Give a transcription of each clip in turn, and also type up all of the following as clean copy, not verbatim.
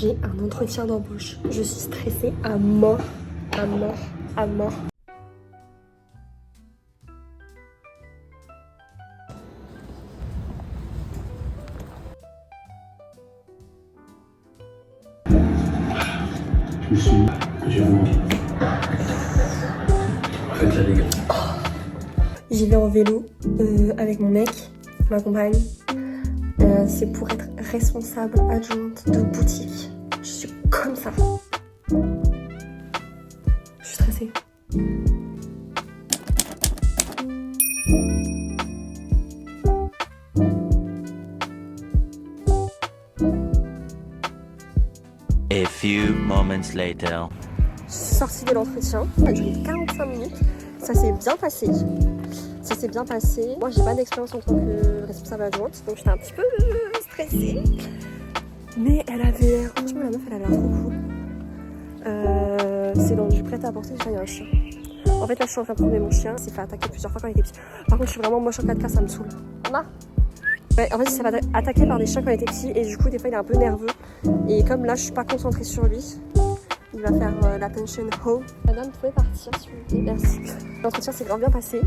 J'ai un entretien d'embauche. Je suis stressée à mort, à mort, à mort. Je vous faites la dégâts. J'y vais en vélo avec mon mec, ma compagne. C'est pour être responsable adjointe de boutique. Je suis comme ça. Je suis stressée. A few moments later. Je suis sortie de l'entretien. Ça a duré 45 minutes. Ça s'est bien passé. Ça s'est bien passé. Moi, j'ai pas d'expérience en tant que responsable adjointe, donc j'étais un petit peu stressée. Mais elle avait... Franchement, la meuf, elle avait l'air trop cool. C'est dans du prêt-à-porter, il y a un chien. En fait, là, je suis en train de promener mon chien. Il s'est fait attaquer plusieurs fois quand il était petit. Par contre, je suis vraiment moche en 4K, ça me saoule. Emma ? Ouais, en fait, il s'est fait attaquer par des chiens quand il était petit. Et du coup, des fois, il est un peu nerveux. Et comme là, je suis pas concentrée sur lui, il va faire l'attention home. Madame, vous pouvez partir s'il vous plaît. Merci. L'entretien s'est grave bien passé.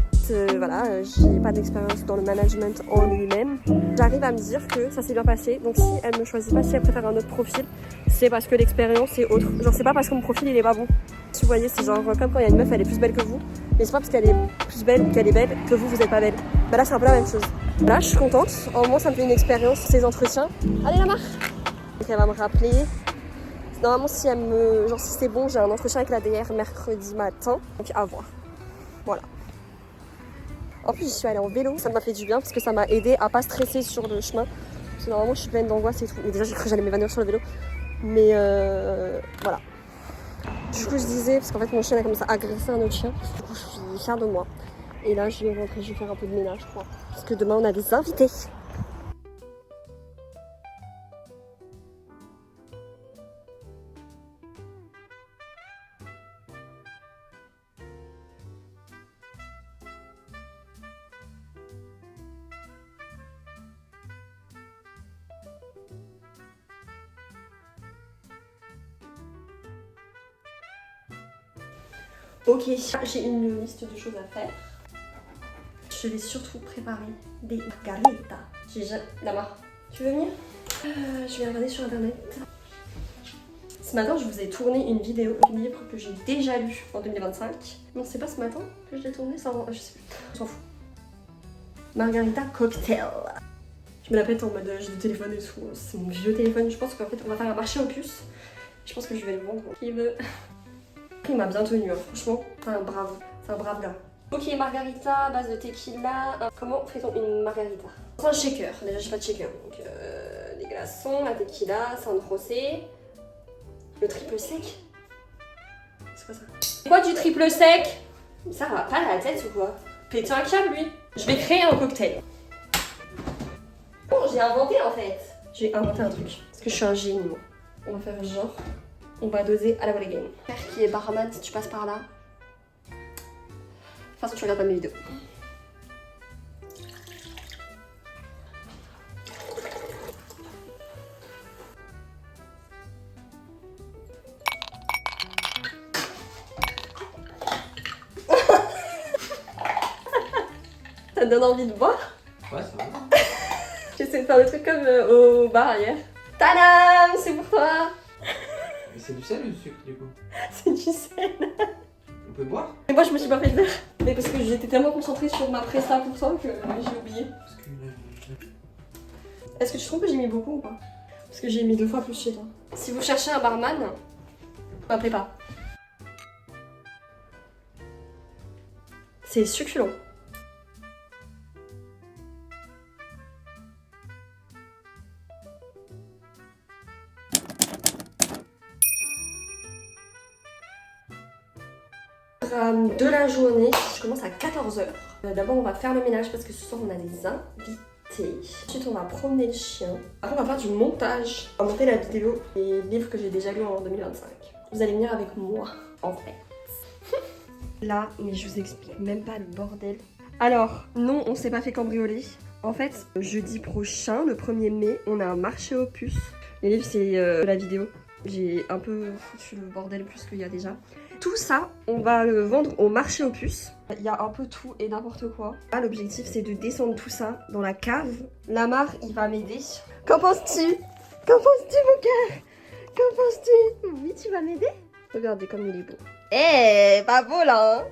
Voilà, j'ai pas d'expérience dans le management en lui-même. J'arrive à me dire que ça s'est bien passé. Donc si elle me choisit pas, si elle préfère un autre profil, c'est parce que l'expérience est autre. Genre c'est pas parce que mon profil il est pas bon. Si vous voyez, c'est genre comme quand il y a une meuf, elle est plus belle que vous. Mais c'est pas parce qu'elle est plus belle ou qu'elle est belle que vous êtes pas belle. Bah là c'est un peu la même chose. Là je suis contente. Au moins ça me fait une expérience, ces entretiens. Allez la marque. Donc elle va me rappeler. Normalement, si elle me, genre si c'est bon, j'ai un entretien avec la DR mercredi matin, donc à voir. Voilà. En plus, j'y suis allée en vélo, ça m'a fait du bien parce que ça m'a aidé à pas stresser sur le chemin. Parce que normalement, je suis pleine d'angoisse et tout. Mais déjà, j'ai cru que j'allais m'évanouir sur le vélo. Mais voilà. Du coup, je disais, parce qu'en fait, mon chien a commencé à agresser un autre chien. Du coup, je suis fière de moi. Et là, je vais rentrer, je vais faire un peu de ménage, je crois. Parce que demain, on a des invités. Ok, j'ai une liste de choses à faire. Je vais surtout préparer des margaritas. Lamar, tu veux venir? Je vais regarder sur internet. Ce matin, je vous ai tourné une vidéo, un livre que j'ai déjà lu en 2025. Non, c'est pas ce matin que je l'ai tourné, ça, je sais plus. On s'en fout. Margarita cocktail. Je me la pète en mode j'ai le téléphone et tout. C'est mon vieux téléphone. Je pense qu'en fait, on va faire un marché aux puces. Je pense que je vais le vendre. Qui veut? Il m'a bien tenu, hein. Franchement, c'est un brave gars. Ok, margarita, base de tequila. Comment fait-on une margarita? C'est un shaker, déjà j'ai pas de shaker. Donc des glaçons, la tequila, San José. Le triple sec. C'est quoi ça? C'est quoi du triple sec? Ça va pas la tête ou quoi? Péter un câble lui. Je vais créer un cocktail. Bon, j'ai inventé en fait. J'ai inventé un truc. Parce que je suis un génie moi. On va faire genre. On va doser à la volée game. Père qui est barman, si tu passes par là. De toute façon, tu regardes pas mes vidéos. Ça te donne envie de boire? Ouais, ça va. J'essaie de faire des trucs comme au bar hier. Tadam! C'est pour toi! Mais c'est du sel ou du sucre du coup? C'est du sel. On peut boire? Et moi je me suis pas fait le faire. Mais parce que j'étais tellement concentrée sur ma presta pour toi que j'ai oublié. Parce que Est-ce que tu trouves que j'ai mis beaucoup ou pas? Parce que j'ai mis 2 fois plus chez toi. Si vous cherchez un barman, m'appelez pas. C'est succulent. De la journée, je commence à 14h. D'abord on va faire le ménage parce que ce soir on a des invités. Ensuite on va promener le chien. Après on va faire du montage. On va monter la vidéo des livres que j'ai déjà lus en 2025. Vous allez venir avec moi en fait. Là, mais je vous explique même pas le bordel. Alors, non, on s'est pas fait cambrioler. En fait, jeudi prochain, le 1er mai, on a un marché aux puces. Les livres, c'est la vidéo. J'ai un peu foutu le bordel plus qu'il y a déjà. Tout ça, on va le vendre au marché aux puces. Il y a un peu tout et n'importe quoi. Là, l'objectif, c'est de descendre tout ça dans la cave. Lamar, il va m'aider. Qu'en penses-tu? Qu'en penses-tu, mon cœur? Qu'en penses-tu? Oui, tu vas m'aider? Regardez comme il est beau. Eh, pas beau là, hein?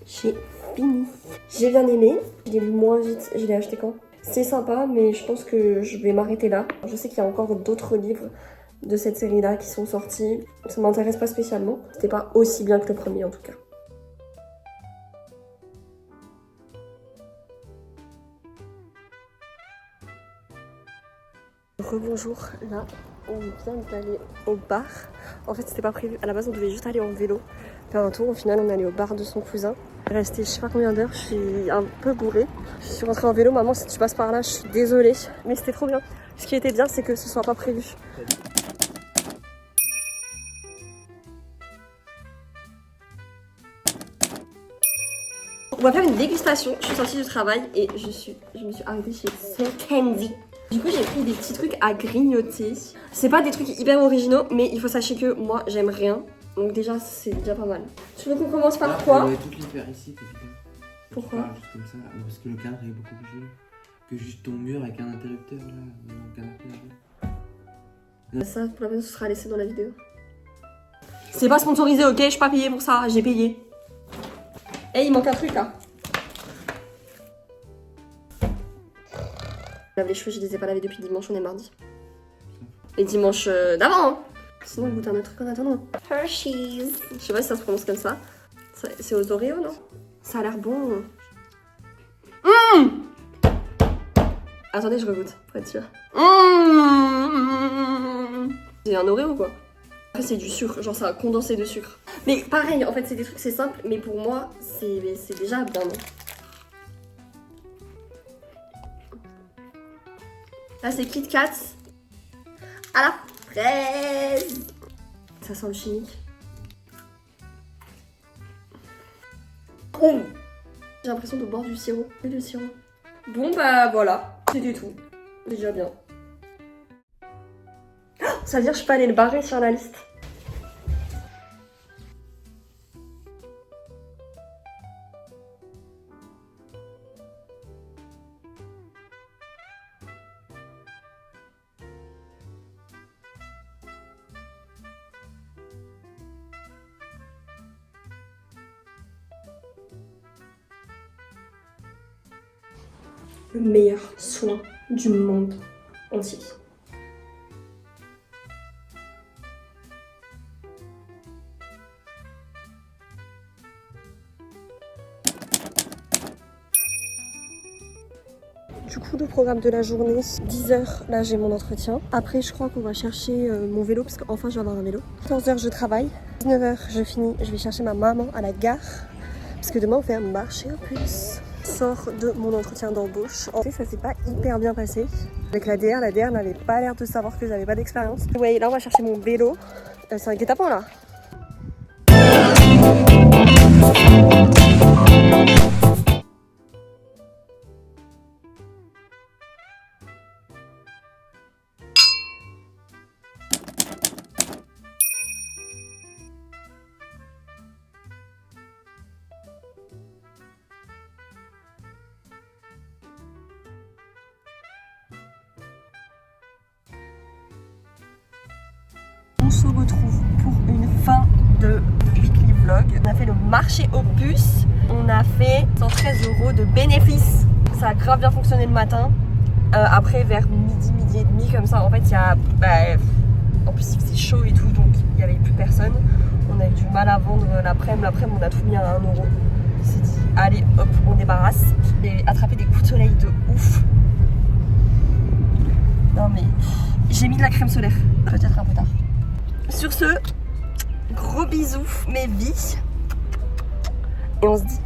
J'ai fini. J'ai bien aimé. Je l'ai lu moins vite. Je l'ai acheté quand? C'est sympa, mais je pense que je vais m'arrêter là. Je sais qu'il y a encore d'autres livres de cette série-là qui sont sortis. Ça m'intéresse pas spécialement. C'était pas aussi bien que le premier en tout cas. Rebonjour, là on vient d'aller au bar. En fait c'était pas prévu, à la base on devait juste aller en vélo, faire un tour, au final on est allé au bar de son cousin. Resté je sais pas combien d'heures, je suis un peu bourrée. Je suis rentrée en vélo, maman si tu passes par là je suis désolée. Mais c'était trop bien. Ce qui était bien c'est que ce soit pas prévu. On va faire une dégustation, je suis sortie du travail et je me suis arrêtée chez Candy. Du coup j'ai pris des petits trucs à grignoter. C'est pas des trucs hyper originaux mais il faut sachez que moi j'aime rien. Donc déjà c'est déjà pas mal. Tu veux qu'on commence par quoi? On va toutes les faire ici, évidemment. Pourquoi? Juste comme ça, parce que le cadre est beaucoup plus joli que juste ton mur avec un interrupteur là, un canapé là. Ça pour la peine ce sera laissé dans la vidéo. C'est pas sponsorisé, ok? Je suis pas payée pour ça, j'ai payé. Eh il manque un truc là. Les cheveux, je les ai pas lavés depuis dimanche, on est mardi. Et dimanche d'avant, hein. Sinon, on goûte un autre truc en attendant. Hershey's. Je sais pas si ça se prononce comme ça. C'est aux Oreos, non? Ça a l'air bon. Mmh. Attendez, je regoute, pour être sûre. Mmh. C'est un Oreo, quoi. Après, c'est du sucre, genre c'est un condensé de sucre. Mais pareil, en fait, c'est des trucs, c'est simple, mais pour moi, c'est déjà bien, non? Là, c'est Kit Kat à la fraise. Ça sent le chimique. Oh, j'ai l'impression de boire du sirop. Et le sirop. Bon, bah voilà. C'était tout. Déjà bien. Ça veut dire que je peux aller le barrer sur la liste. Le meilleur soin du monde entier. Du coup, le programme de la journée, 10h, là j'ai mon entretien. Après, je crois qu'on va chercher mon vélo, parce qu'enfin je vais avoir un vélo. 14h, je travaille. 19h, je finis. Je vais chercher ma maman à la gare, parce que demain on fait un marché aux puces. Sors de mon entretien d'embauche. En fait, ça s'est pas hyper bien passé. Avec la DR n'avait pas l'air de savoir que j'avais pas d'expérience. Ouais, là on va chercher mon vélo. C'est un guet-apens là. On se retrouve pour une fin de weekly vlog. On a fait le marché aux puces. On a fait 113 € de bénéfices. Ça a grave bien fonctionné le matin. Après vers midi et demi comme ça, en fait il y a... en plus il faisait chaud et tout, donc il n'y avait plus personne. On a eu du mal à vendre l'après-midi. L'après-midi on a tout mis à 1 €. s'est dit, allez hop, on débarrasse. J'ai attrapé des coups de soleil de ouf. Non mais, j'ai mis de la crème solaire, peut-être un peu tard. Sur ce, gros bisous mes vies. Et on se dit